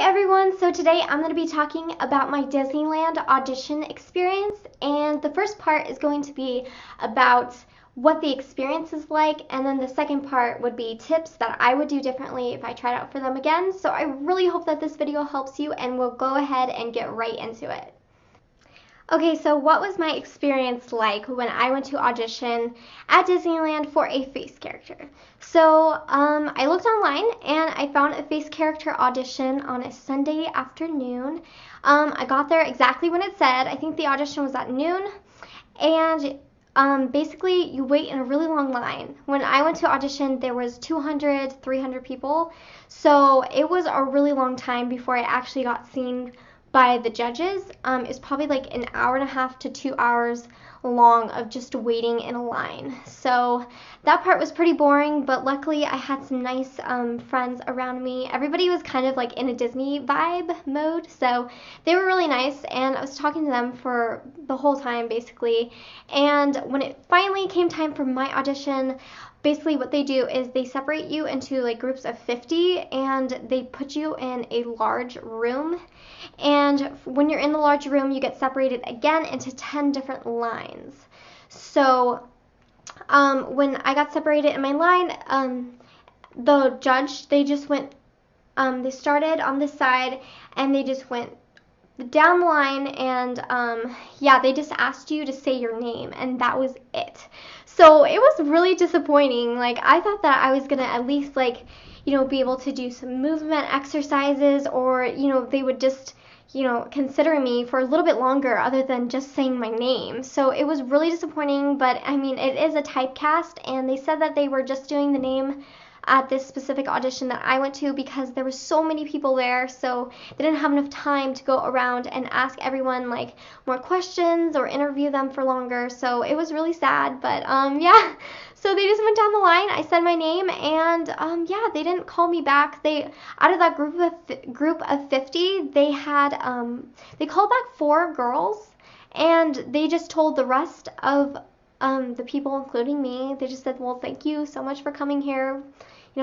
everyone, so today I'm going to be talking about my Disneyland audition experience, and the first part is going to be about what the experience is like, and then the second part would be tips that I would do differently if I tried out for them again. So I really hope that this video helps you, and we'll go ahead and get right into it. Okay, so what was my experience like when I went to audition at Disneyland for a face character? So I looked online and I found a face character audition on a Sunday afternoon. I got there exactly when it said. I think the audition was at noon, and basically you wait in a really long line. When I went to audition, there was 200, 300 people, so it was a really long time before I actually got seen by the judges. It's probably like an hour and a half to 2 hours long of just waiting in a line. So that part was pretty boring, but luckily I had some nice friends around me. Everybody was kind of like in a Disney vibe mode, so they were really nice, and I was talking to them for the whole time basically. And when it finally came time for my audition, basically what they do is they separate you into like groups of 50, and they put you in a large room, and when you're in the large room you get separated again into 10 different lines. So when I got separated in my line, the judge, they just went, they started on this side and they just went down the line, and yeah, they just asked you to say your name, and that was it. So it was really disappointing. Like, I thought that I was gonna at least, like, be able to do some movement exercises, or they would just consider me for a little bit longer other than just saying my name. So it was really disappointing, but I mean, it is a typecast, and they said that they were just doing the name at this specific audition that I went to because there were so many people there, so they didn't have enough time to go around and ask everyone like more questions or interview them for longer. So it was really sad, but yeah, so they just went down the line. I said my name, and yeah, they didn't call me back. They, out of that group of 50, they had they called back 4 girls, and they just told the rest of the people, including me, they just said, well, thank you so much for coming here,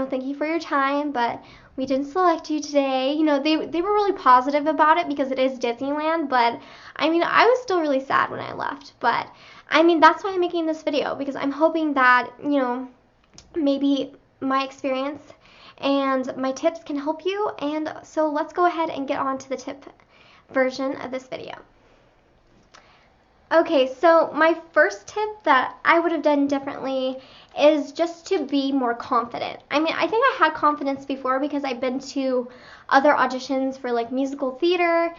thank you for your time, but we didn't select you today. They were really positive about it because it is Disneyland, but I mean, I was still really sad when I left. But I mean, that's why I'm making this video, because I'm hoping that, maybe my experience and my tips can help you. And so let's go ahead and get on to the tip version of this video. Okay, so my first tip that I would have done differently is just to be more confident. I mean, I think I had confidence before because I've been to other auditions for like musical theater,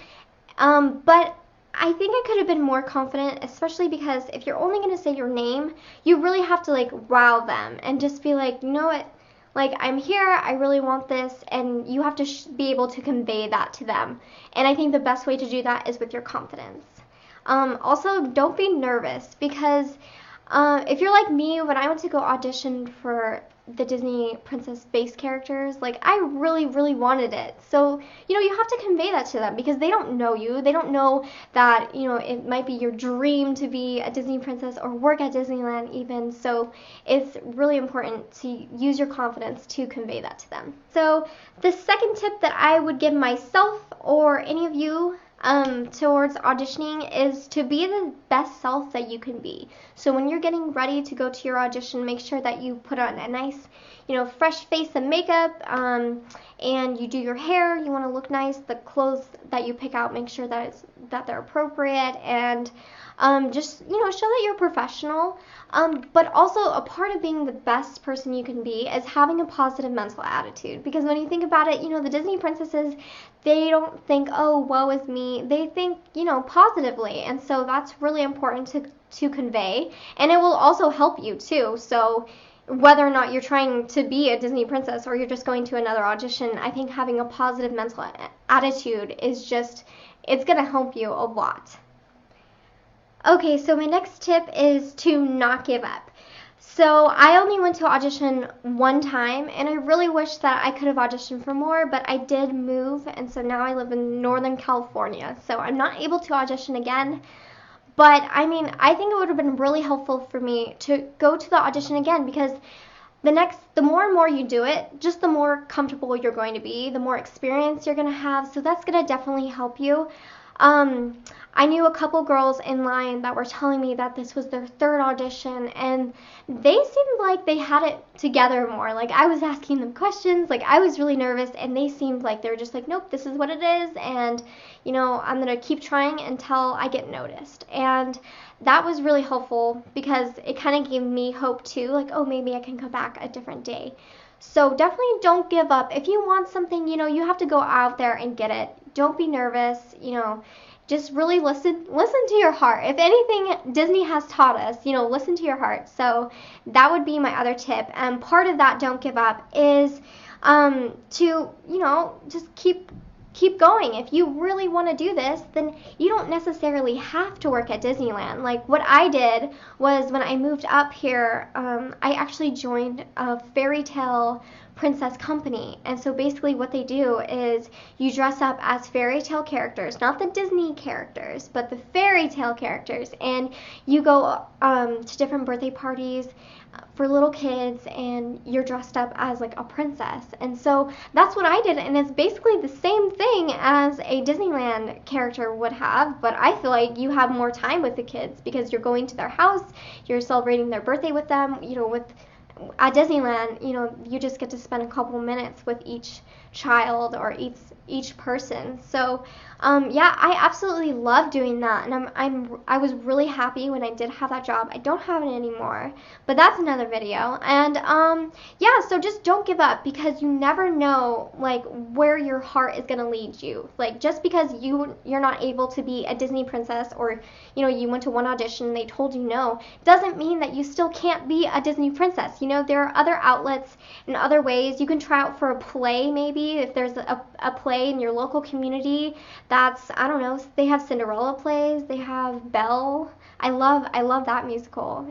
but I think I could have been more confident, especially because if you're only going to say your name, you really have to like wow them and just be like, you know what, like, I'm here, I really want this, and you have to be able to convey that to them. And I think the best way to do that is with your confidence. Also, don't be nervous, because if you're like me, when I went to go audition for the Disney princess face characters, like, I really, really wanted it. So, you have to convey that to them, because they don't know you. They don't know that, it might be your dream to be a Disney princess or work at Disneyland even. So it's really important to use your confidence to convey that to them. So the second tip that I would give myself or any of you towards auditioning is to be the best self that you can be. So when you're getting ready to go to your audition, make sure that you put on a nice, fresh face and makeup, and you do your hair. You want to look nice. The clothes that you pick out, make sure that they're appropriate, and just show that you're professional. But also, a part of being the best person you can be is having a positive mental attitude, because when you think about it, the Disney princesses, they don't think, oh, woe is me. They think, positively, and so that's really important to convey, and it will also help you too. So whether or not you're trying to be a Disney princess or you're just going to another audition, I think having a positive mental attitude is just, it's going to help you a lot. Okay, so my next tip is to not give up. So I only went to audition one time, and I really wish that I could have auditioned for more, but I did move, and so now I live in Northern California, so I'm not able to audition again. But I mean, I think it would have been really helpful for me to go to the audition again, because the more and more you do it, just the more comfortable you're going to be, the more experience you're going to have. So that's going to definitely help you. I knew a couple girls in line that were telling me that this was their third audition, and they seemed like they had it together more. Like, I was asking them questions, like, I was really nervous, and they seemed like they were just like, nope, this is what it is, and, you know, I'm going to keep trying until I get noticed. And that was really helpful because it kind of gave me hope too, like, oh, maybe I can come back a different day. So definitely don't give up. If you want something, you know, you have to go out there and get it. Don't be nervous, you know. Just really listen to your heart. If anything Disney has taught us, you know, listen to your heart. So that would be my other tip. And part of that don't give up is to, you know, just keep going. If you really want to do this, then you don't necessarily have to work at Disneyland. Like, what I did was, when I moved up here, I actually joined a fairy tale princess company. And so basically what they do is you dress up as fairy tale characters, not the Disney characters, but the fairy tale characters, and you go to different birthday parties for little kids, and you're dressed up as like a princess. And so that's what I did, and it's basically the same thing as a Disneyland character would have, but I feel like you have more time with the kids because you're going to their house, you're celebrating their birthday with them. You know, at Disneyland, you know, you just get to spend a couple minutes with each child or each person. So yeah, I absolutely love doing that, and I was really happy when I did have that job. I don't have it anymore, but that's another video. And yeah, so just don't give up, because you never know like where your heart is gonna lead you. Like, just because you're not able to be a Disney princess, or you know, you went to one audition and they told you no, doesn't mean that you still can't be a Disney princess. You know, there are other outlets and other ways. You can try out for a play, maybe if there's a play in your local community. That's, I don't know, they have Cinderella plays, they have Belle. I love that musical.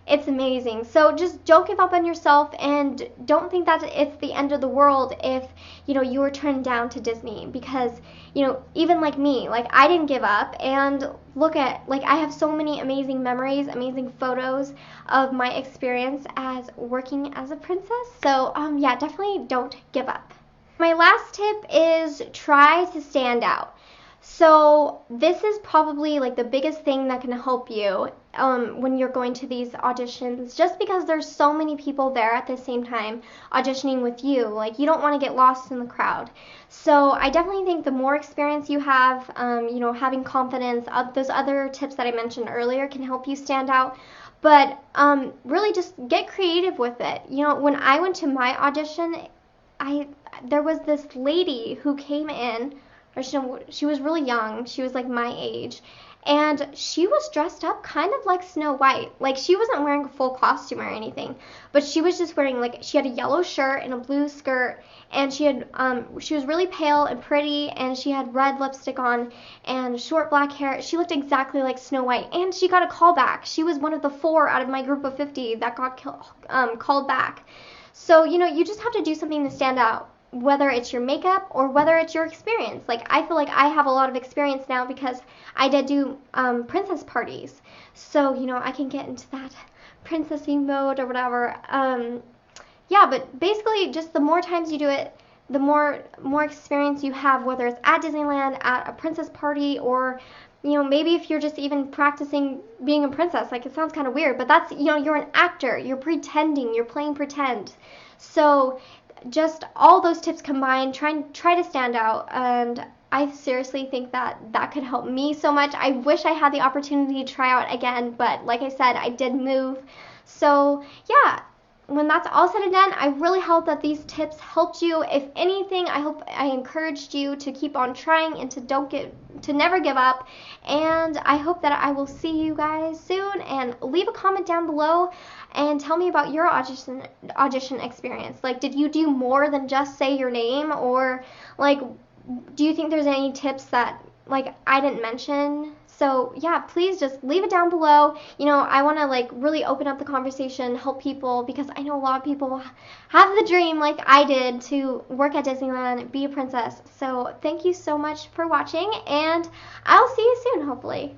It's amazing. So just don't give up on yourself, and don't think that it's the end of the world if, you know, you were turned down to Disney, because, you know, even like me, like, I didn't give up, and look at, like, I have so many amazing memories, amazing photos of my experience as working as a princess. So yeah, definitely don't give up. My last tip is try to stand out. So this is probably like the biggest thing that can help you when you're going to these auditions, just because there's so many people there at the same time auditioning with you. Like, you don't want to get lost in the crowd. So I definitely think the more experience you have, you know, having confidence, those other tips that I mentioned earlier can help you stand out. But really just get creative with it. You know, when I went to my audition, there was this lady who came in, or she was really young. She was like my age, and she was dressed up kind of like Snow White. Like, she wasn't wearing a full costume or anything, but she was just wearing, like, she had a yellow shirt and a blue skirt, and she was really pale and pretty, and she had red lipstick on and short black hair. She looked exactly like Snow White, and she got a call back. She was one of the 4 out of my group of 50 that got called back. So, you know, you just have to do something to stand out, whether it's your makeup or whether it's your experience. Like, I feel like I have a lot of experience now because I did do princess parties. So, you know, I can get into that princessy mode or whatever. Yeah, but basically, just the more times you do it, the more experience you have, whether it's at Disneyland, at a princess party, or, you know, maybe if you're just even practicing being a princess. Like, it sounds kind of weird, but that's, you know, you're an actor. You're pretending. You're playing pretend. So just all those tips combined, try to stand out, and I seriously think that could help me so much. I wish I had the opportunity to try out again, but like I said, I did move. So yeah, when that's all said and done, I really hope that these tips helped you. If anything, I hope I encouraged you to keep on trying and to never give up. And I hope that I will see you guys soon, and leave a comment down below and tell me about your audition experience. Like, did you do more than just say your name, or like, do you think there's any tips that like I didn't mention? So yeah, please just leave it down below. You know, I want to like really open up the conversation, help people, because I know a lot of people have the dream like I did to work at Disneyland, be a princess. So thank you so much for watching, and I'll see you soon, hopefully.